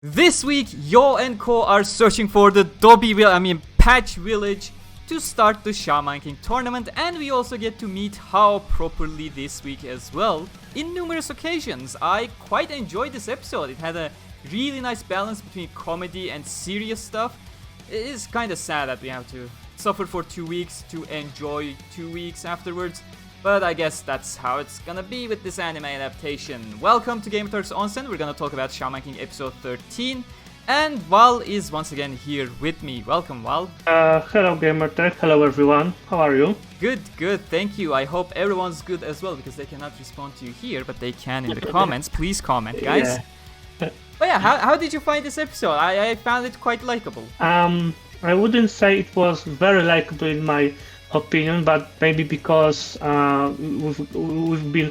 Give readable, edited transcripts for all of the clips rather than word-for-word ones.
This week, Yo and Co are searching for the Patch Village to start the Shaman King tournament, and we also get to meet HAO properly this week as well. In numerous occasions, I quite enjoyed this episode. It had a really nice balance between comedy and serious stuff. It is kind of sad that we have to suffer for 2 weeks to enjoy 2 weeks afterwards, but I guess that's how it's gonna be with this anime adaptation. Welcome to Gamerturk's Onsen. We're gonna talk about Shaman King episode 13, and Val is once again here with me. Welcome, Val. Hello Gamerturk, hello everyone, how are you? Good, thank you. I hope everyone's good as well, because they cannot respond to you here, but they can in the comments. Please comment, guys. Yeah. But yeah, how did you find this episode? I found it quite likable. I wouldn't say it was very likable in my opinion, but maybe because we've been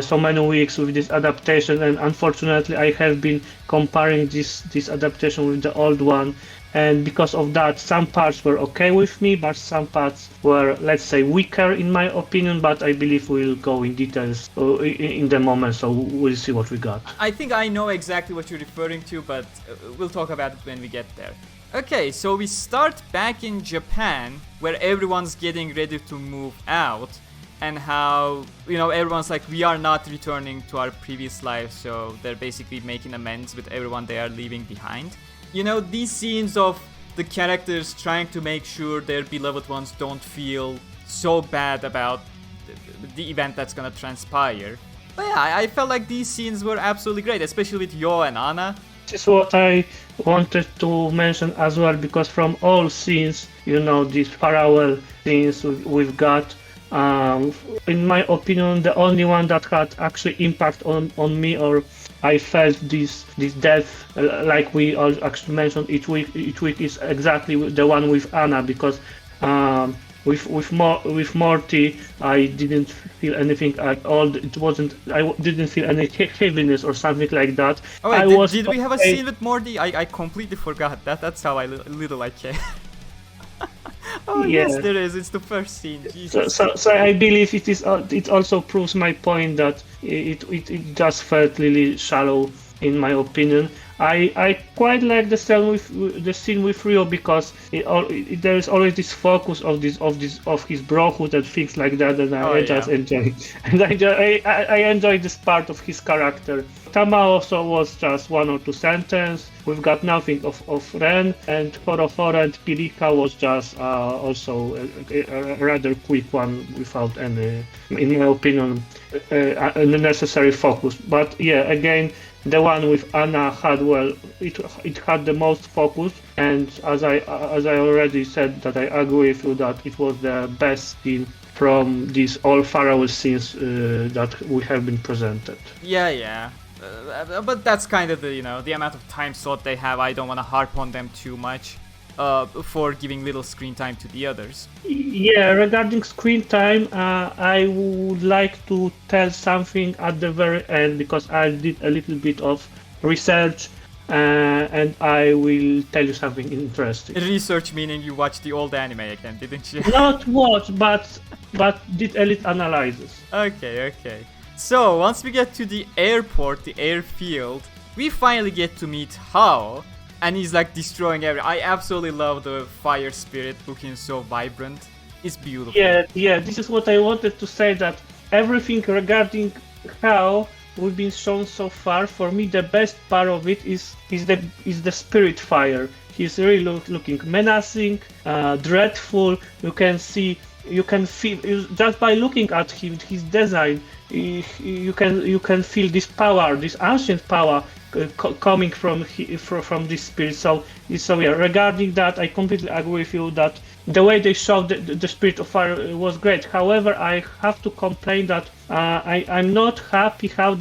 so many weeks with this adaptation, and unfortunately I have been comparing this adaptation with the old one, and because of that some parts were okay with me, but some parts were, let's say, weaker in my opinion. But I believe we'll go in details in the moment, so we'll see what we got. I think I know exactly what you're referring to, but we'll talk about it when we get there. Okay, so we start back in Japan, where everyone's getting ready to move out, and how, everyone's like, we are not returning to our previous lives, so they're basically making amends with everyone they are leaving behind. These scenes of the characters trying to make sure their beloved ones don't feel so bad about the event that's gonna transpire. But yeah, I felt like these scenes were absolutely great, especially with Yo and Anna. This is what I wanted to mention as well, because from all scenes, these parallel scenes we've got, in my opinion, the only one that had actually impact on me, or I felt this death, like we all actually mentioned each week is exactly the one with Anna, because with Morty, I didn't feel anything at all. I didn't feel any heaviness or something like that. Oh wait, did we have a scene with Morty? I completely forgot that. That's how little I care. Oh yeah. Yes, there is. It's the first scene. Jesus. So I believe it is. It also proves my point that it just felt really shallow, in my opinion. I quite like the scene with Rio, because there is always this focus of his brohood and things like that, and I just enjoy it. And I enjoy this part of his character. Tama also was just 1 or 2 sentences. We've got nothing of Ren, and Horofora and Pirika was just also a rather quick one without any, in my opinion, necessary focus. But yeah, again, the one with Anna had it had the most focus, and as I already said, that I agree with you that it was the best scene from these all farewell scenes that we have been presented. Yeah. But that's kind of the amount of time slot they have. I don't want to harp on them too much for giving little screen time to the others. Yeah, regarding screen time, I would like to tell something at the very end, because I did a little bit of research, and I will tell you something interesting. Research meaning you watched the old anime again, didn't you? Not watch, but did a little analysis. Okay. So once we get to the airport, the airfield, we finally get to meet HAO. And he's like destroying everything. I absolutely love the fire spirit looking so vibrant. It's beautiful. Yeah. This is what I wanted to say, that everything regarding HAO we've been shown so far, for me the best part of it is the spirit fire. He's really looking menacing, dreadful. You can feel just by looking at him, his design. You can feel this power, this ancient power coming from this spirit. So yeah, regarding that, I completely agree with you that the way they showed the spirit of fire was great. However, I have to complain that I'm not happy how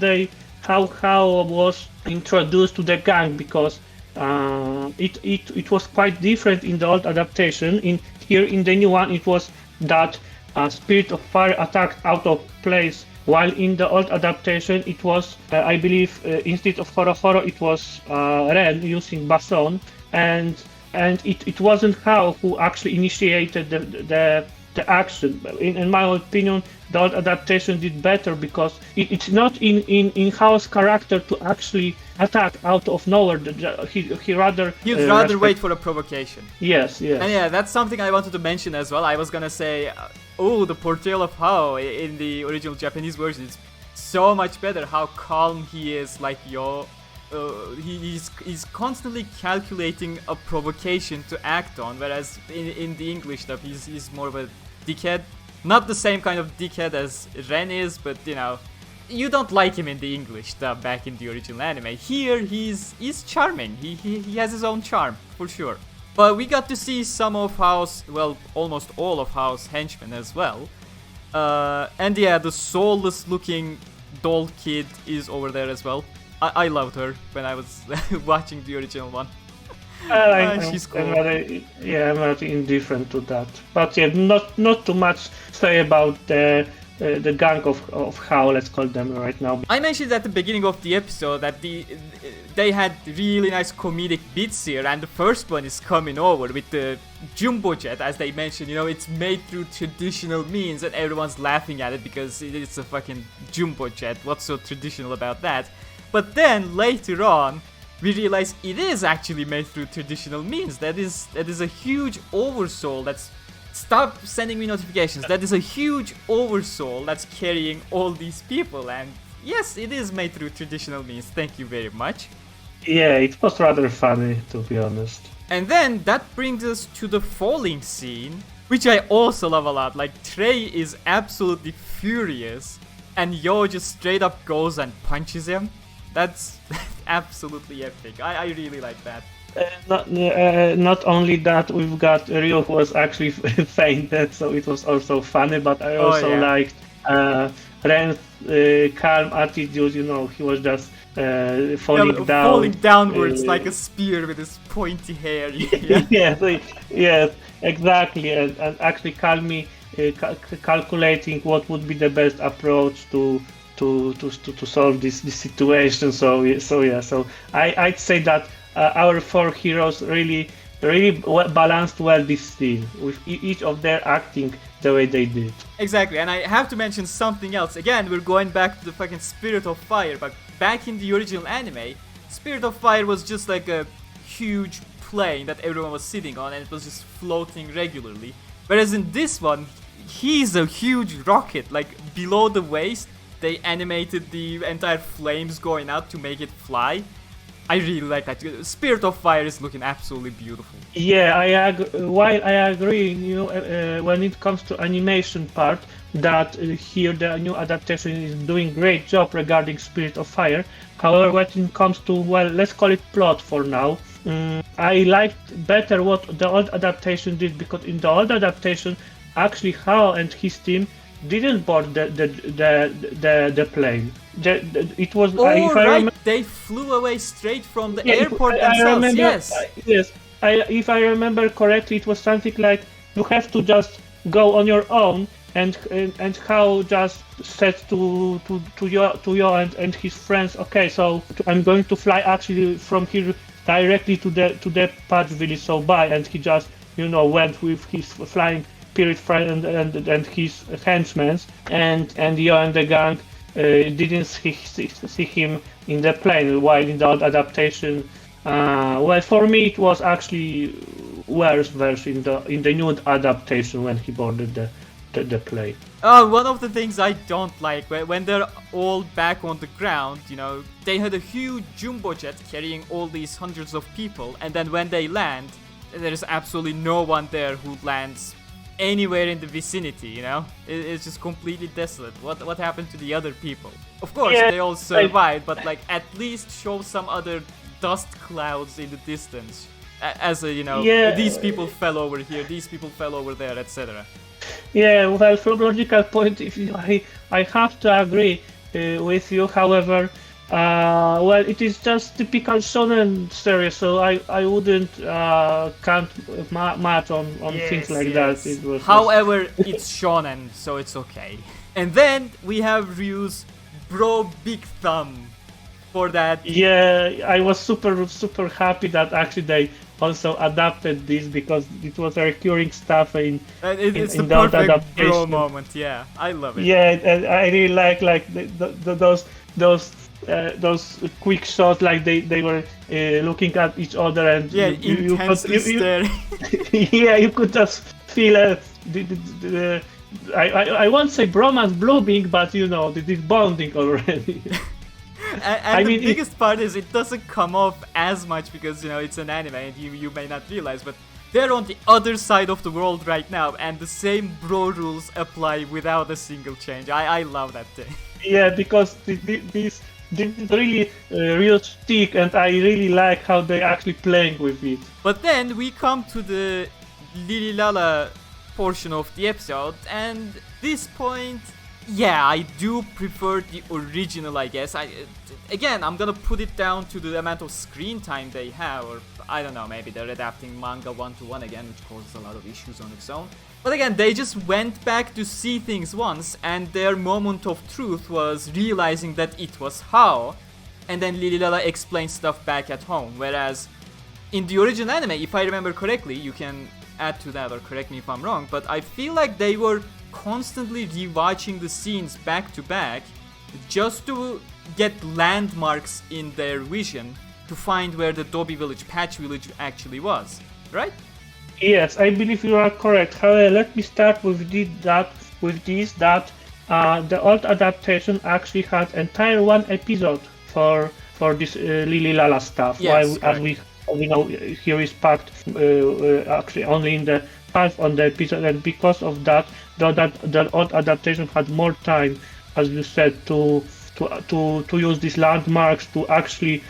was introduced to the gang, because it was quite different in the old adaptation. In the new one, it was that spirit of fire attacked out of place, while in the old adaptation it was, I believe, instead of Horoforo, it was Ren using Bason, and it wasn't HAO who actually initiated the the action. In my opinion, the old adaptation did better because it's not in HAO's character to actually attack out of nowhere. He'd rather wait for a provocation. Yes. And yeah, that's something I wanted to mention as well. I was gonna say, the portrayal of HAO in the original Japanese version is so much better. How calm he is, like he's constantly calculating a provocation to act on, whereas in the English stuff he's more of a dickhead. Not the same kind of dickhead as Ren is, but you don't like him in the English dub back in the original anime. Here he's charming. He has his own charm for sure. But we got to see some of HAO's, well, almost all of HAO's henchmen as well. And yeah, the soulless looking doll kid is over there as well. I loved her when I was watching the original one. She's cool. I'm very indifferent to that. But yeah, not too much say about the gang of HAO, let's call them right now. I mentioned at the beginning of the episode that they had really nice comedic bits here, and the first one is coming over with the jumbo jet, as they mentioned. It's made through traditional means, and everyone's laughing at it because it's a fucking jumbo jet. What's so traditional about that? But then later on, we realize it is actually made through traditional means. That is a huge oversoul that's... Stop sending me notifications. That is a huge oversoul that's carrying all these people. And yes, it is made through traditional means. Thank you very much. Yeah, it was rather funny, to be honest. And then that brings us to the falling scene, which I also love a lot. Like, Trey is absolutely furious, and Yo just straight up goes and punches him. That's absolutely epic. I really like that. Not only that, we've got Ryo, who was actually fainted, so it was also funny, but I also liked Ren's calm attitude. He was just falling down. Falling downwards like a spear with his pointy hair. Yes, exactly, and actually calmly calculating what would be the best approach to solve this situation. So I'd say that our four heroes really balanced well this scene, with each of their acting the way they did. Exactly, and I have to mention something else. Again, we're going back to the fucking Spirit of Fire, but back in the original anime, Spirit of Fire was just like a huge plane that everyone was sitting on, and it was just floating regularly. Whereas in this one, he's a huge rocket, like below the waist. They animated the entire flames going out to make it fly. I really like that. Spirit of Fire is looking absolutely beautiful. Yeah, while I agree, when it comes to animation part, that here the new adaptation is doing great job regarding Spirit of Fire. However, when it comes to, well, let's call it plot for now, I liked better what the old adaptation did, because in the old adaptation, actually HAO and his team didn't board the plane. It was. They flew away straight from the airport themselves. Yes. If I remember correctly, it was something like you have to just go on your own, and HAO just said to Yo and his friends, okay, so I'm going to fly actually from here directly to the patch village. So bye, and he just went with his flying spirit friend and his henchmen, and Yo and the gang didn't see him in the plane, while in the old adaptation, well, for me it was actually worse version in the new adaptation when he boarded the plane. One of the things I don't like, when they're all back on the ground, they had a huge jumbo jet carrying all these hundreds of people, and then when they land, there's absolutely no one there who lands anywhere in the vicinity. It's just completely desolate. What happened to the other people? Of course, they all survived, but like at least show some other dust clouds in the distance, as these people fell over here, these people fell over there, etc. Yeah, well, from logical point of view, I have to agree with you. However, well, it is just typical shonen series, so I wouldn't count much on things like that. However, it's shonen, so it's okay. And then we have Ryu's bro big thumb for that. Yeah, I was super happy that actually also adapted this because it was recurring stuff It's in the the perfect adaptation. bro moment. Yeah, I love it. Yeah, and I really like those quick shots, like they were looking at each other, and Yeah, you intensely staring. yeah, you could just feel the I won't say bromance blooming, but this bonding already. And the biggest part is it doesn't come off as much because it's an anime and you may not realize, but they're on the other side of the world right now, and the same bro rules apply without a single change. I love that thing. Yeah, because this is really realistic, and I really like how they actually playing with it. But then we come to the Lililala portion of the episode, and this point, yeah, I do prefer the original, I guess. Again, I'm gonna put it down to the amount of screen time they have, or I don't know, maybe they're adapting manga 1-to-1 again, which causes a lot of issues on its own. But again, they just went back to see things once, and their moment of truth was realizing that it was HAO, and then Lililala explained stuff back at home. Whereas in the original anime, if I remember correctly, you can add to that or correct me if I'm wrong, but I feel like they were constantly rewatching the scenes back to back just to get landmarks in their vision to find where the Dobby village, Patch village actually was, right? Yes, I believe you are correct. However, let me start with that the old adaptation actually had entire one episode for this Lililala stuff. Yes, as we know, here is packed actually only in the half on the episode, and because of that, the old adaptation had more time, as you said, to use these landmarks to actually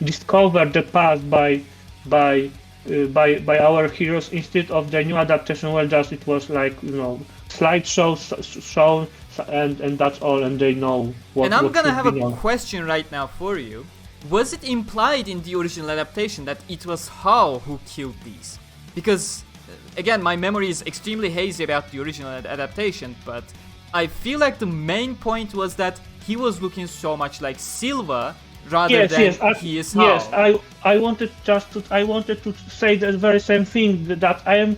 discover the past by our heroes, instead of the new adaptation where just it was like slideshows shown and that's all, and they know what. And I'm gonna have a on. question right now for you. Was it implied in the original adaptation that it was HAO who killed these? Because again, my memory is extremely hazy about the original adaptation, but I feel like the main point was that he was looking so much like Silva rather than he is HAO. Yes, I wanted to say the very same thing, that I am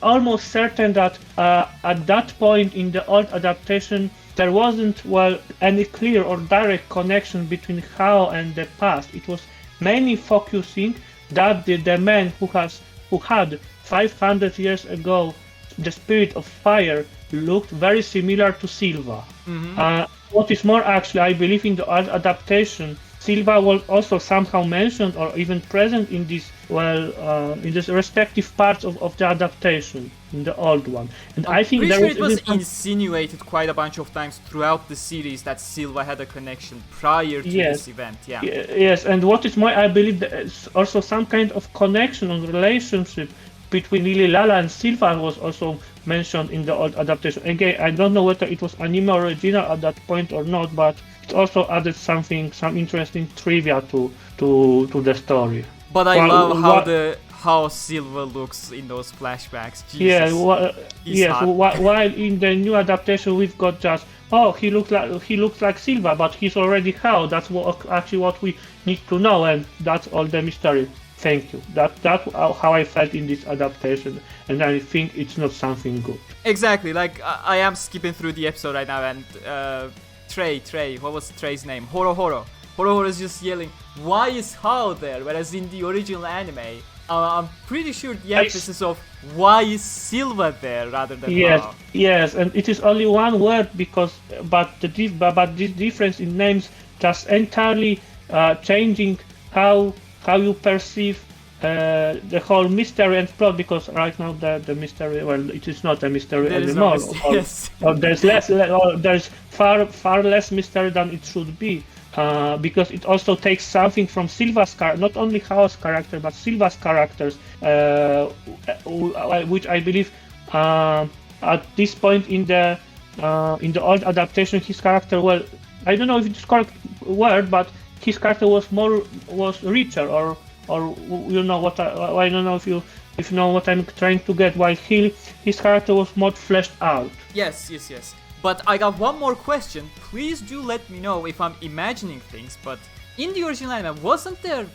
almost certain that at that point in the old adaptation there wasn't any clear or direct connection between HAO and the past. It was mainly focusing that the man who had 500 years ago the spirit of fire looked very similar to Silva. Mm-hmm. What is more, actually, I believe in the old adaptation, Silva was also somehow mentioned or even present in this respective parts of the adaptation in the old one. And I think it was insinuated quite a bunch of times throughout the series that Silva had a connection prior to this event. Yeah. Yes, and what is more, I believe there's also some kind of connection or relationship between Lililala and Silva was also mentioned in the old adaptation. Again, I don't know whether it was anime original at that point or not, but it also added some interesting trivia to the story. But I love how Silva looks in those flashbacks. Jesus. While in the new adaptation we've got just he looks like Silva, but he's already HAO. That's what we need to know, and that's all the mystery. Thank you. That's how I felt in this adaptation, and I think it's not something good. Exactly. Like I am skipping through the episode right now, and Trey, what was Trey's name? Horo is just yelling, "Why is HAO there?" Whereas in the original anime, I'm pretty sure the emphasis of why is Silva there rather than HAO. Yes, and it is only one word but this difference in names just entirely changing how you perceive the whole mystery and plot, because right now the mystery, it is not a mystery anymore. Or there's far less mystery than it should be, because it also takes something from Silva's character, not only HAO's character but Silva's characters, which I believe at this point in the old adaptation, his character, I don't know if it's correct word, but his character was richer, or you know what I don't know if you know what I'm trying to get. While his character was more fleshed out. Yes. But I got one more question. Please do let me know if I'm imagining things. But in the original anime, wasn't there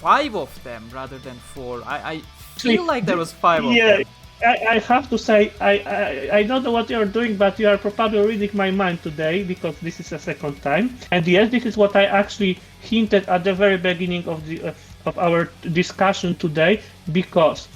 5 of them rather than 4. I feel like there was 5 of Yeah, them. I have to say, I don't know what you're doing, but you are probably reading my mind today, because this is the second time. And yes, this is what I actually hinted at the very beginning of our discussion today, because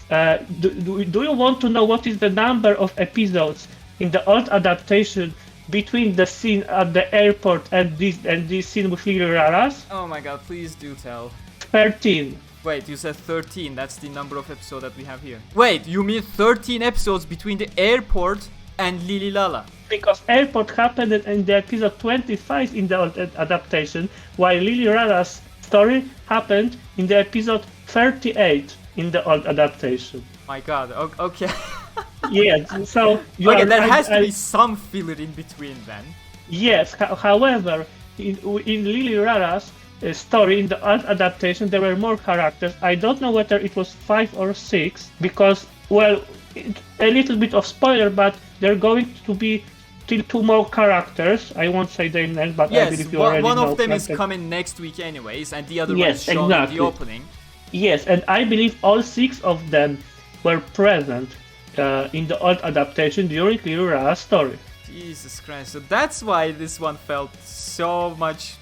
do you want to know what is the number of episodes in the old adaptation between the scene at the airport and this scene with Lily Raras? Oh my god, please do tell. 13. Wait, you said 13, that's the number of episodes that we have here. Wait, you mean 13 episodes between the airport and Lily Lala? Because airport happened in the episode 25 in the old adaptation, while Lily Rara's story happened in the episode 38 in the old adaptation. My god, okay. Yes, so... Okay, there has to be some filler in between then. Yes, however, in Lily Rara's story, in the old adaptation, there were more characters. I don't know whether it was 5 or 6, because, well, a little bit of spoiler, but there are going to be still 2 more characters. I won't say their names, but I believe you already know. One of them is coming next week anyways, and the other one is shown in the opening. Yes, and I believe all 6 of them were present in the old adaptation during Lily Rara's story. Jesus Christ, so that's why this one felt so much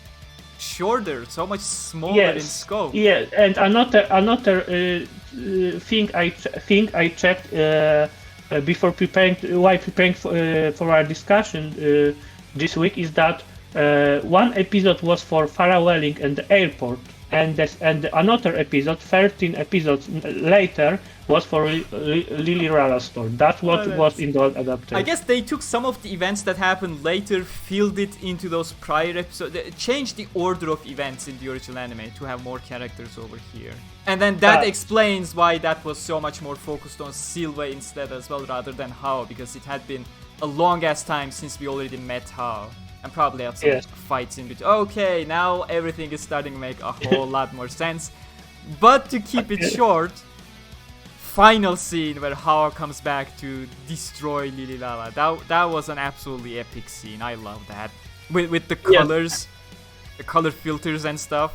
shorter, so much smaller in scope. Yeah, and another thing I checked before preparing for our discussion this week is that one episode was for farewelling and the airport, and another episode, 13 episodes later, was for Lily Rara's story. That's what was in the adaptation. I guess they took some of the events that happened later, filled it into those prior episodes, they changed the order of events in the original anime to have more characters over here. And then that explains why that was so much more focused on Silva instead as well, rather than HAO, because it had been a long ass time since we already met HAO. And probably had some fights in between. Okay, now everything is starting to make a whole lot more sense. But to keep it short, final scene where HAO comes back to destroy Lily Lala. That was an absolutely epic scene. I love that. With the colors, the color filters and stuff.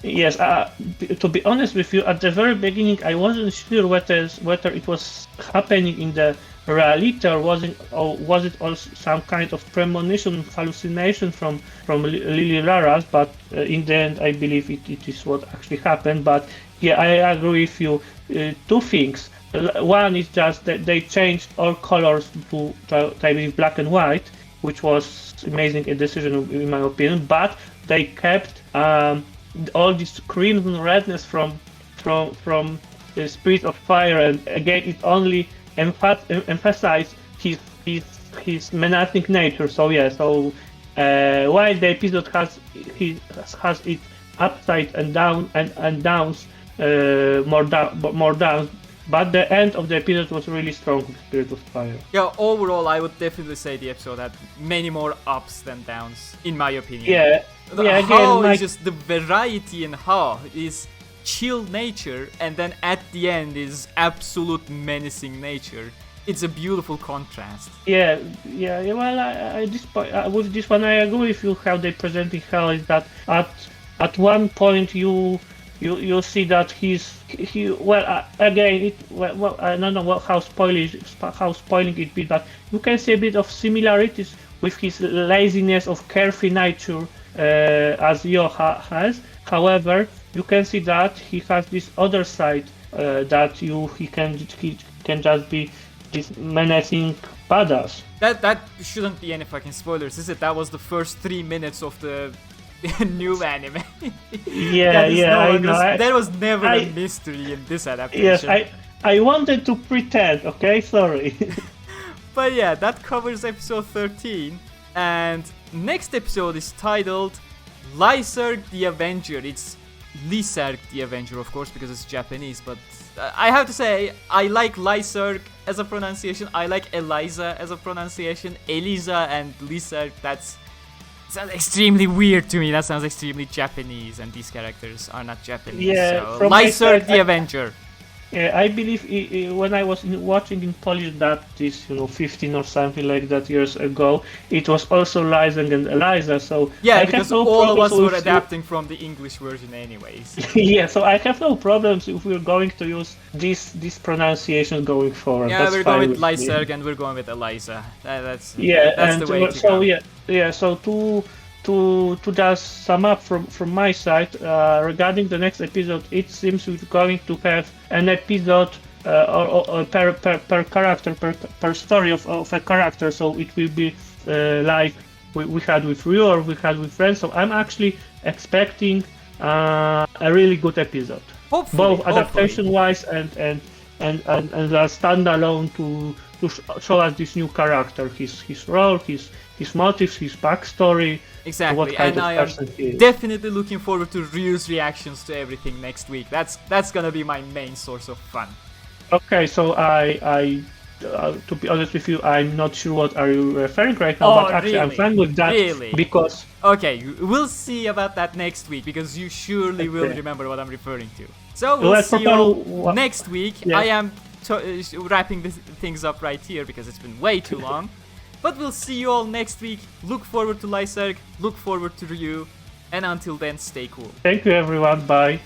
Yes, to be honest with you, at the very beginning I wasn't sure whether it was happening in the reality or was it also some kind of premonition, hallucination from Lily Rara's, but in the end I believe it is what actually happened. But yeah, I agree with you. 2 things. One is just that they changed all colors to I believe black and white, which was amazing a decision in my opinion, but they kept all this crimson redness from the Spirit of Fire, and again it only emphasized his menacing nature. So yeah, while the episode has its upside and down and downs, more downs, but the end of the episode was really strong with Spirit of Fire. Yeah, overall I would definitely say the episode had many more ups than downs, in my opinion. Yeah, HAO again, is just the variety in HAO is chill nature, and then at the end is absolute menacing nature. It's a beautiful contrast. Yeah. Well, with this one I agree with you. How they presented HAO is that at one point you see that I don't know how spoiling it be, but you can see a bit of similarities with his laziness of carefree nature as Yoha has. However, you can see that he has this other side that he can just be this menacing badass. That shouldn't be any fucking spoilers, is it? That was the first 3 minutes of the new anime. I know. There was never a mystery in this adaptation. Yes, I wanted to pretend, okay? Sorry. But yeah, that covers episode 13. And next episode is titled Lyserg the Avenger. It's Lyserg the Avenger, of course, because it's Japanese. But I have to say, I like Lyserg as a pronunciation. I like Eliza as a pronunciation. Eliza and Lyserg, sounds extremely weird to me. That sounds extremely Japanese, and these characters are not Japanese. Yeah, so Lyserg the Avenger. I believe when I was watching in Polish that is 15 or something like that years ago, it was also Lysang and Eliza. So yeah, I because have no all of us problems were with adapting from the English version anyways. yeah, so I have no problems if we're going to use this pronunciation going forward. Yeah, That's we're fine going with with me. Lyserg and we're going with Eliza. That's And the way to so go. yeah. So to just sum up from my side regarding the next episode, it seems we're going to have an episode or per character per story of a character. So it will be like we had with Ryu or we had with Friends. So I'm actually expecting a really good episode, both adaptation wise and a standalone to show us this new character, his role, his motives, his backstory. Exactly, What kind and of I am person he is. definitely looking forward to Ryu's reactions to everything next week. That's gonna be my main source of fun. Okay, so I to be honest with you, I'm not sure what are you referring right now, but actually I'm really? fine with that Really? because Okay, we'll see about that next week because you surely will Okay. remember what I'm referring to. So we'll Let's see you prepare all next week. Yeah. I am wrapping things up right here because it's been way too long. But we'll see you all next week. Look forward to Lyserg, look forward to Ryu, and until then, stay cool. thank you everyone. Bye.